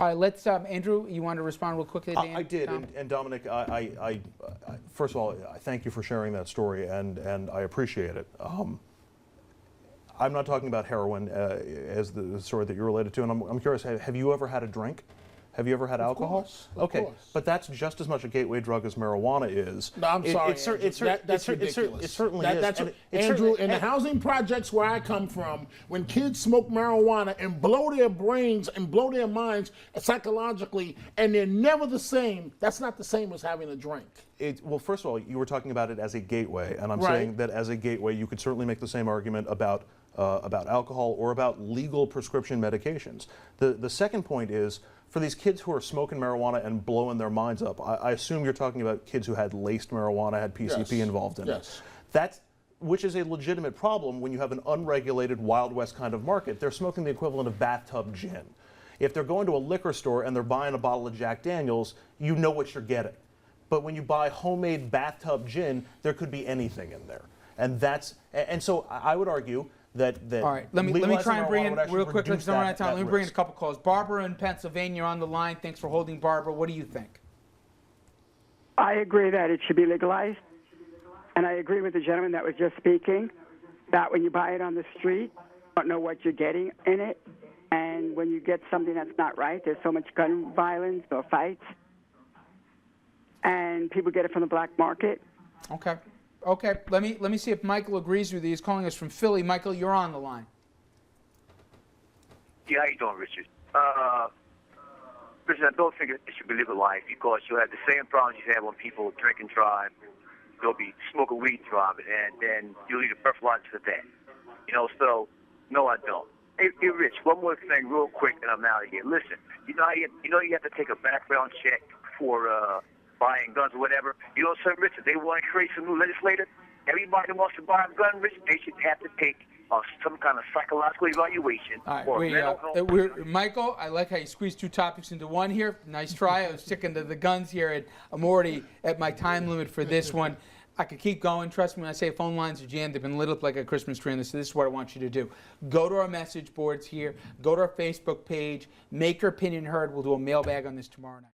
All right, let's, Andrew, you want to respond real quickly to Dan? I did, and Dominic, I first of all, I thank you for sharing that story, and I appreciate it. I'm not talking about heroin as the story that you related to, and I'm curious, have you ever had a drink? Have you ever had alcohol? Of course. But that's just as much a gateway drug as marijuana is. No, I'm sorry, that's ridiculous. It certainly is. Andrew, in the housing projects where I come from, when kids smoke marijuana and blow their brains and blow their minds psychologically, and they're never the same, that's not the same as having a drink. Well, first of all, you were talking about it as a gateway, and I'm Right. saying that as a gateway, you could certainly make the same argument about alcohol or about legal prescription medications. The second point is, for these kids who are smoking marijuana and blowing their minds up, I assume you're talking about kids who had laced marijuana, had PCP involved in it. Which is a legitimate problem when you have an unregulated Wild West kind of market. They're smoking the equivalent of bathtub gin. If they're going to a liquor store and they're buying a bottle of Jack Daniels, you know what you're getting. But when you buy homemade bathtub gin, there could be anything in there. And so I would argue that all right, let me try and bring in real quick, because I don't have time. Let me bring in a couple calls. Barbara in Pennsylvania on the line. Thanks for holding, Barbara. What do you think? I agree that it should be legalized, and I agree with the gentleman that was just speaking that when you buy it on the street, you don't know what you're getting in it, and when you get something that's not right, there's so much gun violence or fights, and people get it from the black market. Okay. Okay, let me see if Michael agrees with you. He's calling us from Philly. Michael, you're on the line. Yeah, how you doing, Richard? Richard, I don't think it should be legalized because you'll have the same problems you have when people drink and drive. They'll be smoking weed and driving, and then you'll need a breathalyzer for that. So, no, I don't. Hey, Rich, one more thing real quick, and I'm out of here. Listen, you have to take a background check for buying guns or whatever. Richard, they want to create some new legislation. Everybody that wants to buy a gun, Richard, they should have to take some kind of psychological evaluation. All right, Michael, I like how you squeezed two topics into one here. Nice try. I was sticking to the guns here, and I'm already at my time limit for this one. I could keep going. Trust me when I say phone lines are jammed. They've been lit up like a Christmas tree. And this is what I want you to do. Go to our message boards here. Go to our Facebook page. Make your opinion heard. We'll do a mailbag on this tomorrow night.